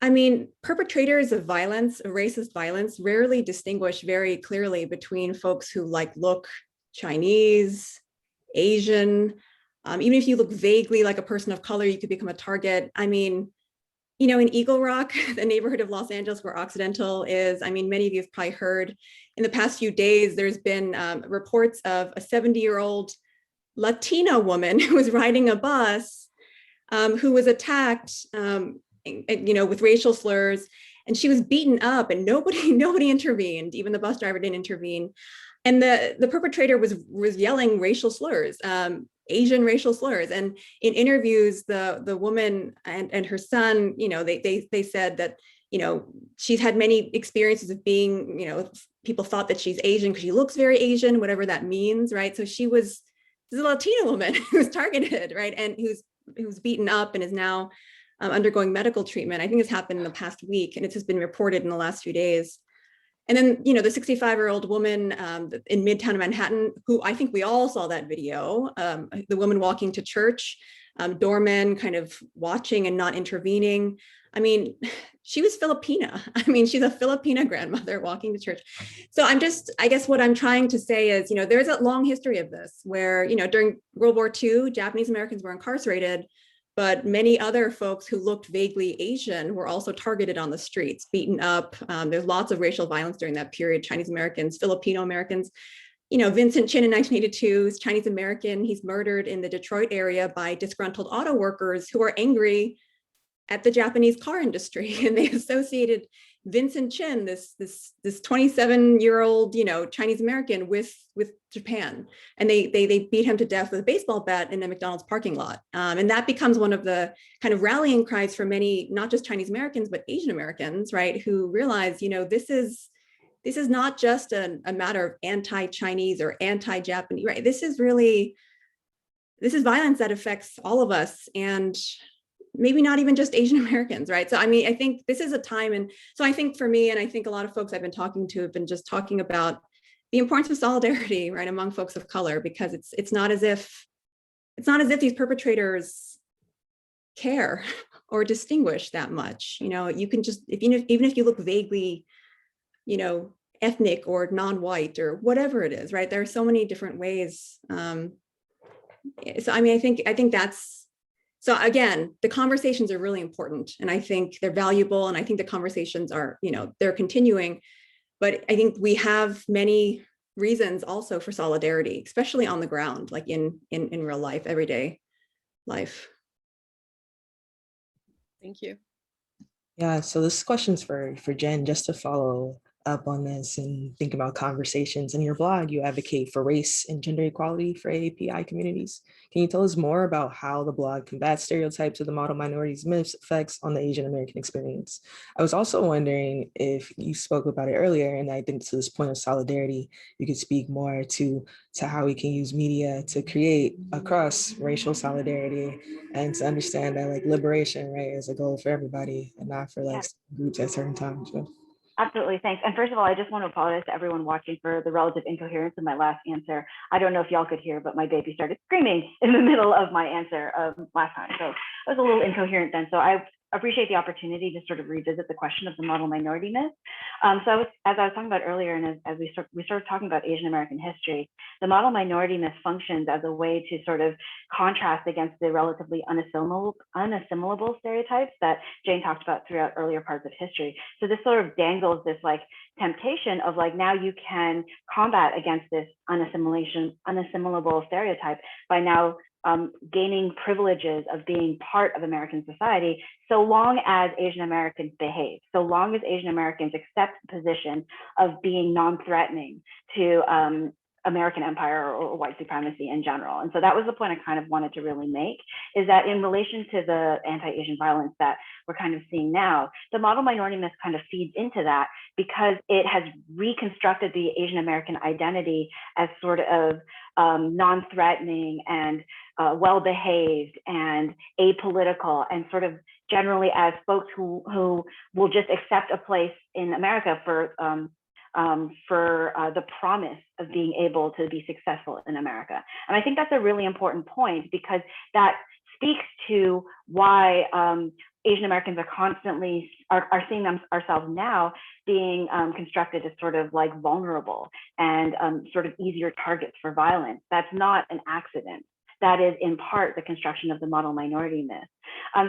I mean, perpetrators of violence, of racist violence, rarely distinguish very clearly between folks who look Chinese, Asian, even if you look vaguely like a person of color, you could become a target. I mean, you know, in Eagle Rock, the neighborhood of Los Angeles where Occidental is, I mean, many of you have probably heard in the past few days, there's been reports of a 70-year-old Latina woman who was riding a bus who was attacked, you know, with racial slurs, and she was beaten up and nobody intervened. Even the bus driver didn't intervene. And the perpetrator was yelling racial slurs, Asian racial slurs. And in interviews, the woman and her son, you know, they said that, you know, she's had many experiences of being, you know, people thought that she's Asian because she looks very Asian, whatever that means, right? So this is a Latina woman who was targeted, right? And who's beaten up and is now undergoing medical treatment. I think this happened in the past week, and it has been reported in the last few days. And then, you know, the 65-year-old woman in Midtown Manhattan, who I think we all saw that video, the woman walking to church, doormen kind of watching and not intervening. I mean, she was Filipina. I mean, she's a Filipina grandmother walking to church. So I guess what I'm trying to say is, you know, there's a long history of this where, you know, during World War II, Japanese Americans were incarcerated, but many other folks who looked vaguely Asian were also targeted on the streets, beaten up. There's lots of racial violence during that period. Chinese Americans, Filipino Americans. You know, Vincent Chin in 1982 is Chinese American. He's murdered in the Detroit area by disgruntled auto workers who are angry at the Japanese car industry, and they associated Vincent Chin, this 27-year-old, you know, Chinese American with Japan, and they beat him to death with a baseball bat in a McDonald's parking lot, and that becomes one of the kind of rallying cries for many, not just Chinese Americans but Asian Americans, right, who realize, you know, this is not just a matter of anti-Chinese or anti-Japanese, right? This is violence that affects all of us, and maybe not even just Asian Americans, right? So, I mean, I think this is a time, and so I think for me, and I think a lot of folks I've been talking to have been just talking about the importance of solidarity, right, among folks of color, because it's not as if these perpetrators care or distinguish that much. You know, you can just, even if you look vaguely, you know, ethnic or non-white or whatever it is, right? There are so many different ways. So, I mean, I think that's. So again, the conversations are really important, and I think they're valuable, and I think the conversations are, you know, they're continuing, but I think we have many reasons also for solidarity, especially on the ground, like in real life, everyday life. Thank you. Yeah, so this question's for Jen, just to follow up on this and think about conversations. In your blog, you advocate for race and gender equality for AAPI communities. Can you tell us more about how the blog combats stereotypes of the model minorities myths effects on the Asian American experience? I was also wondering if you spoke about it earlier, and I think to this point of solidarity, you could speak more to how we can use media to create across racial solidarity and to understand that like liberation, right, is a goal for everybody and not for like groups at certain times. So. Absolutely, thanks. And first of all, I just want to apologize to everyone watching for the relative incoherence of my last answer. I don't know if y'all could hear, but my baby started screaming in the middle of my answer last time. So I was a little incoherent then. So I appreciate the opportunity to sort of revisit the question of the model minority myth. As I was talking about earlier, and as we started talking about Asian American history, the model minority myth functions as a way to sort of contrast against the relatively unassimilable stereotypes that Jane talked about throughout earlier parts of history. So this sort of dangles this like temptation of like, now you can combat against this unassimilable stereotype by now gaining privileges of being part of American society, so long as Asian Americans behave, so long as Asian Americans accept the position of being non-threatening to American empire or white supremacy in general. And so that was the point I kind of wanted to really make, is that in relation to the anti-Asian violence that we're kind of seeing now, the model minority myth kind of feeds into that because it has reconstructed the Asian American identity as sort of non-threatening and well-behaved and apolitical, and sort of generally as folks who will just accept a place in America for the promise of being able to be successful in America. And I think that's a really important point, because that speaks to why Asian Americans are constantly seeing ourselves now being constructed as sort of like vulnerable and sort of easier targets for violence. That's not an accident. That is in part the construction of the model minority myth.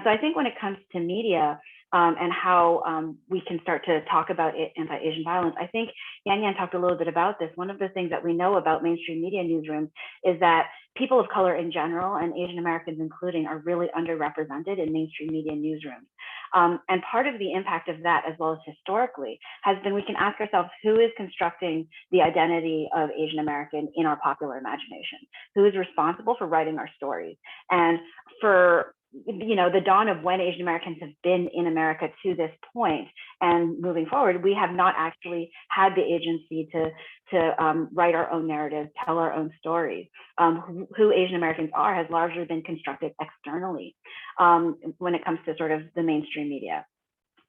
So I think when it comes to media and how we can start to talk about anti-Asian violence, I think Yan talked a little bit about this. One of the things that we know about mainstream media newsrooms is that people of color in general, and Asian Americans including, are really underrepresented in mainstream media newsrooms. And part of the impact of that, as well as historically, has been we can ask ourselves, who is constructing the identity of Asian American in our popular imagination? Who is responsible for writing our stories? And for the dawn of when Asian Americans have been in America to this point and moving forward, we have not actually had the agency to write our own narrative, tell our own stories. Who Asian Americans are has largely been constructed externally when it comes to sort of the mainstream media.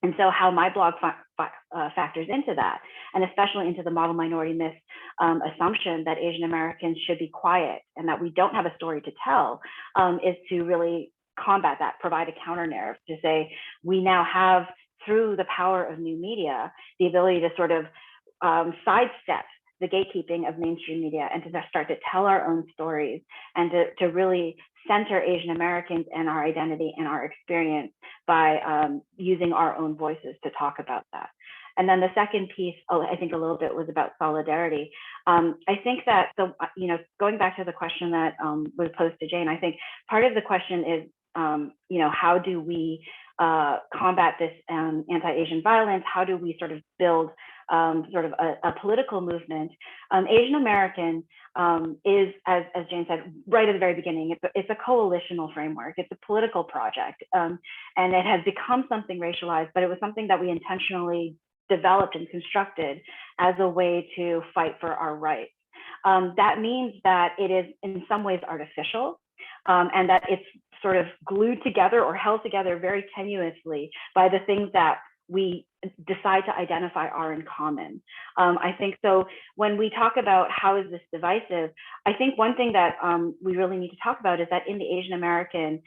And so how my blog factors into that, and especially into the model minority myth assumption that Asian Americans should be quiet and that we don't have a story to tell, is to really combat that, provide a counter narrative to say, we now have, through the power of new media, the ability to sort of sidestep the gatekeeping of mainstream media and to start to tell our own stories and to really center Asian Americans and our identity and our experience by using our own voices to talk about that. And then the second piece, I think a little bit, was about solidarity. I think that, going back to the question that was posed to Jane, I think part of the question is, how do we combat this anti-Asian violence? How do we sort of build sort of a political movement? Asian American is, as Jane said right at the very beginning, it's a coalitional framework. It's a political project, and it has become something racialized, but it was something that we intentionally developed and constructed as a way to fight for our rights. That means that it is in some ways artificial, and that it's sort of glued together or held together very tenuously by the things that we decide to identify are in common. I think so when we talk about how is this divisive, I think one thing that we really need to talk about is that in the Asian American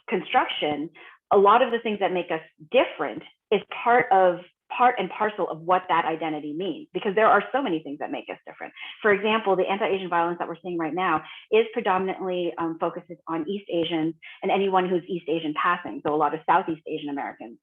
construction, a lot of the things that make us different is part and parcel of what that identity means, because there are so many things that make us different. For example, the anti-Asian violence that we're seeing right now is predominantly focuses on East Asians and anyone who's East Asian passing, so a lot of Southeast Asian Americans.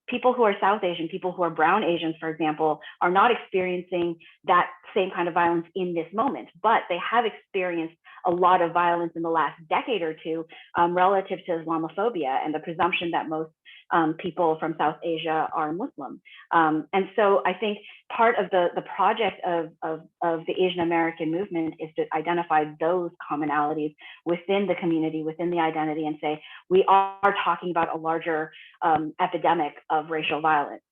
People who are South Asian, people who are brown Asians, for example, are not experiencing that same kind of violence in this moment, but they have experienced a lot of violence in the last decade or two relative to Islamophobia and the presumption that most people from South Asia are Muslim. And so I think part of the project of the Asian American movement is to identify those commonalities within the community, within the identity, and say, we are talking about a larger epidemic of racial violence.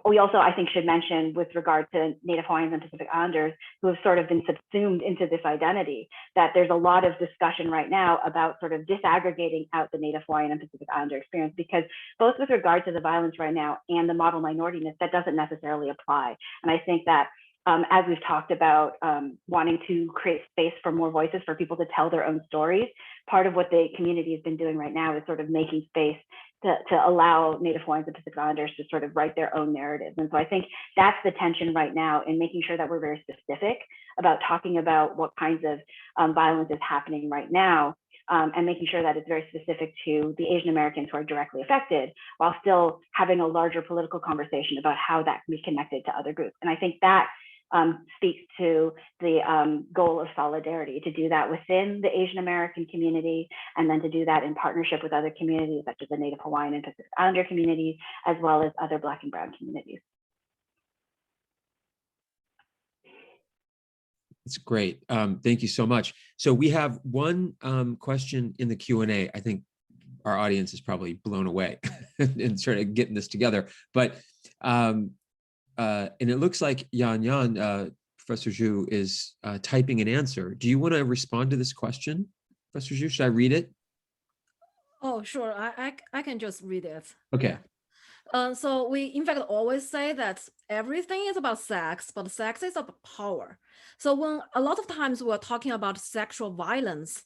We also, I think, should mention, with regard to Native Hawaiians and Pacific Islanders who have sort of been subsumed into this identity, that there's a lot of discussion right now about sort of disaggregating out the Native Hawaiian and Pacific Islander experience, because both with regard to the violence right now and the model minorityness, that doesn't necessarily apply. And I think that as we've talked about wanting to create space for more voices, for people to tell their own stories, part of what the community has been doing right now is sort of making space to allow Native Hawaiians and Pacific Islanders to sort of write their own narratives. And so I think that's the tension right now, in making sure that we're very specific about talking about what kinds of violence is happening right now, and making sure that it's very specific to the Asian Americans who are directly affected, while still having a larger political conversation about how that can be connected to other groups. And I think that speaks to the goal of solidarity, to do that within the Asian American community, and then to do that in partnership with other communities, such as the Native Hawaiian and Pacific Islander community, as well as other Black and Brown communities. That's great. Thank you so much. So we have one question in the Q&A. I think our audience is probably blown away in sort of getting this together. But and it looks like Yan, Professor Zhu, is typing an answer. Do you want to respond to this question, Professor Zhu? Should I read it? Oh, sure. I can just read it. Okay. So we, in fact, always say that everything is about sex, but sex is about power. So when a lot of times we're talking about sexual violence,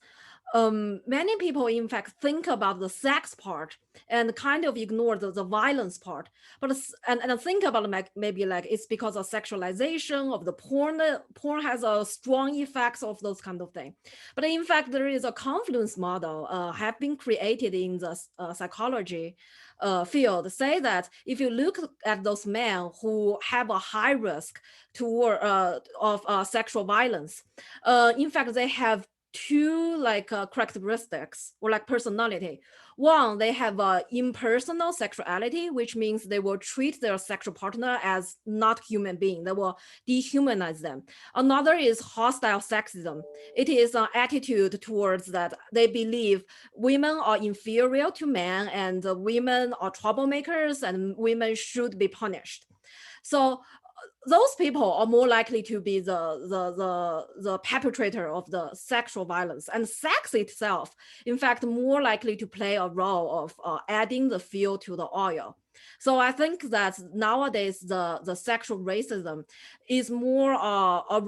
many people, in fact, think about the sex part and kind of ignore the violence part. But and think about maybe like it's because of sexualization of the porn. Porn has a strong effects of those kind of things. But in fact, there is a confluence model have been created in the psychology field. Say that if you look at those men who have a high risk toward of sexual violence, in fact, they have two like characteristics or like personality. One, they have impersonal sexuality, which means they will treat their sexual partner as not human being. They will dehumanize them. Another is hostile sexism. It is an attitude towards that they believe women are inferior to men and women are troublemakers and women should be punished. So those people are more likely to be the perpetrator of the sexual violence, and sex itself, in fact, more likely to play a role of adding the fuel to the oil. So I think that nowadays the sexual racism is more a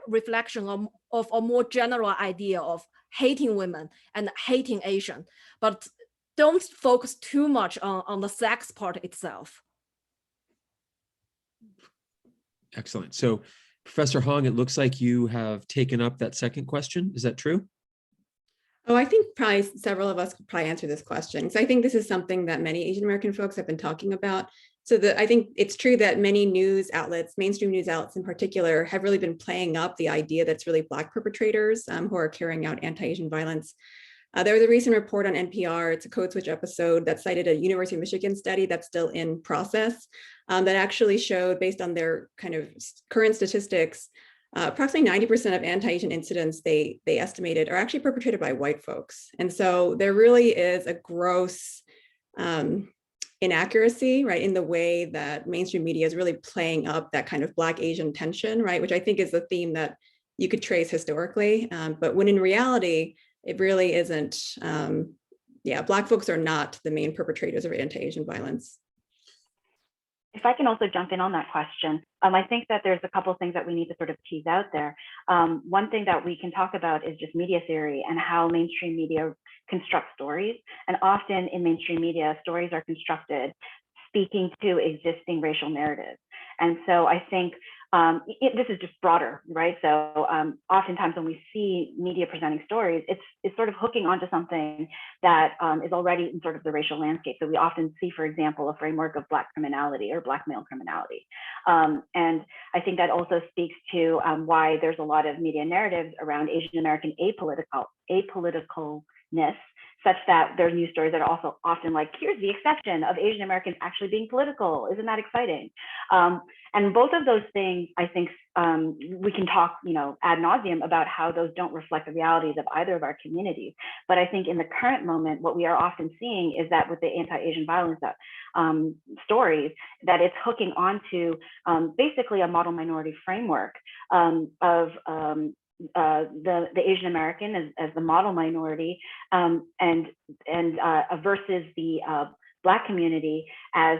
reflection of a more general idea of hating women and hating Asian, but don't focus too much on the sex part itself. Excellent. So Professor Hong, it looks like you have taken up that second question. Is that true? Oh, I think probably several of us could probably answer this question. So I think this is something that many Asian American folks have been talking about. So I think it's true that many news outlets, mainstream news outlets in particular, have really been playing up the idea that it's really Black perpetrators who are carrying out anti-Asian violence. There was a recent report on NPR, it's a Code Switch episode that cited a University of Michigan study that's still in process that actually showed, based on their kind of current statistics, approximately 90% of anti-Asian incidents they estimated are actually perpetrated by white folks. And so there really is a gross inaccuracy, right, in the way that mainstream media is really playing up that kind of Black-Asian tension, right, which I think is a theme that you could trace historically. But when in reality, it really isn't, Black folks are not the main perpetrators of anti-Asian violence. If I can also jump in on that question, I think that there's a couple of things that we need to sort of tease out there. One thing that we can talk about is just media theory and how mainstream media construct stories. And often in mainstream media, stories are constructed speaking to existing racial narratives. And so I think this is just broader, right? So oftentimes when we see media presenting stories, it's sort of hooking onto something that is already in sort of the racial landscape. So we often see, for example, a framework of Black criminality or Black male criminality. And I think that also speaks to why there's a lot of media narratives around Asian American apoliticalness, such that there are news stories that are also often like, here's the exception of Asian Americans actually being political. Isn't that exciting? And both of those things, I think we can talk, ad nauseum about how those don't reflect the realities of either of our communities. But I think in the current moment, what we are often seeing is that with the anti-Asian violence stories, that it's hooking onto basically a model minority framework of the Asian American as the model minority, and versus the Black community as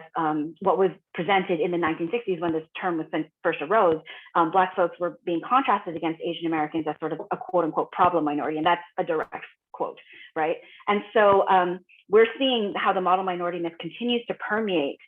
what was presented in the 1960s when this term was first arose. Black folks were being contrasted against Asian Americans as sort of a quote unquote problem minority, and that's a direct quote, right? And so we're seeing how the model minority myth continues to permeate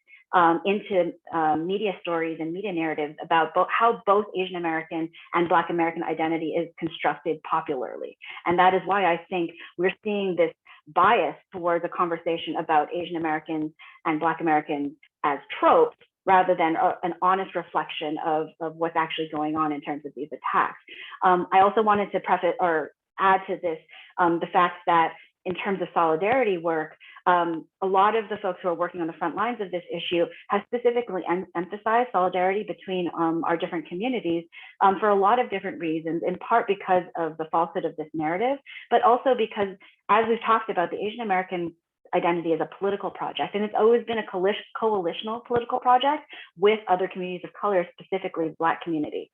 into media stories and media narratives about how both Asian American and Black American identity is constructed popularly. And that is why I think we're seeing this bias towards a conversation about Asian Americans and Black Americans as tropes, rather than an honest reflection of what's actually going on in terms of these attacks. I also wanted to preface or add to this the fact that in terms of solidarity work, a lot of the folks who are working on the front lines of this issue have specifically emphasized solidarity between our different communities for a lot of different reasons, in part because of the falsehood of this narrative, but also because, as we've talked about, the Asian American identity is a political project, and it's always been a coalitional political project with other communities of color, specifically the Black community.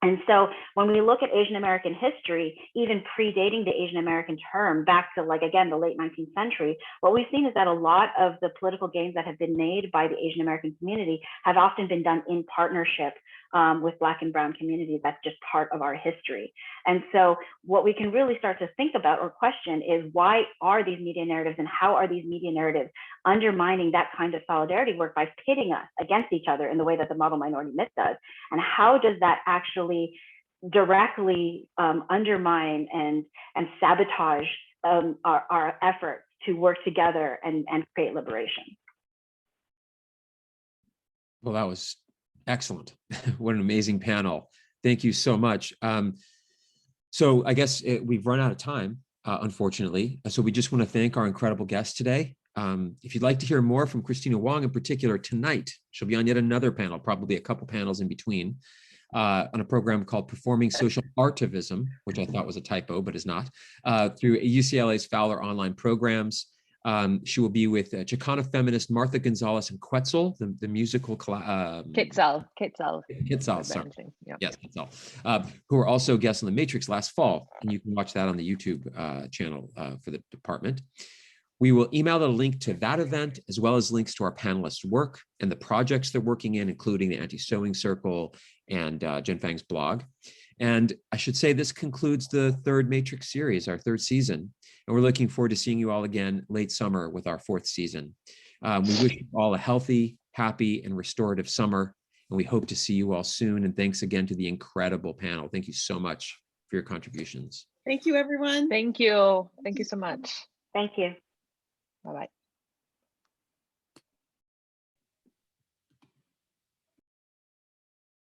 And so when we look at Asian American history, even predating the Asian American term back to, like, again, the late 19th century, what we've seen is that a lot of the political gains that have been made by the Asian American community have often been done in partnership with Black and Brown communities. That's just part of our history. And so what we can really start to think about or question is, why are these media narratives, and how are these media narratives undermining that kind of solidarity work by pitting us against each other in the way that the model minority myth does? And how does that actually directly undermine and sabotage our efforts to work together and create liberation? Well, that was excellent. What an amazing panel. Thank you so much. So I guess we've run out of time, unfortunately. So we just want to thank our incredible guests today. If you'd like to hear more from Christina Wong in particular tonight, she'll be on yet another panel, probably a couple panels in between, on a program called Performing Social Artivism, which I thought was a typo, but is not, through UCLA's Fowler online programs. She will be with Chicana feminist Martha Gonzalez and Quetzal, the musical Quetzal, sorry. Yeah. Yes, Quetzal, who were also guests on The Matrix last fall, and you can watch that on the YouTube channel for the department. We will email the link to that event, as well as links to our panelists' work and the projects they're working in, including the Anti-Sewing Circle and Jenn Fang's blog. And I should say this concludes the third Matrix series, our third season. And we're looking forward to seeing you all again late summer with our fourth season. We wish you all a healthy, happy, and restorative summer. And we hope to see you all soon. And thanks again to the incredible panel. Thank you so much for your contributions. Thank you, everyone. Thank you. Thank you so much. Thank you. Bye-bye.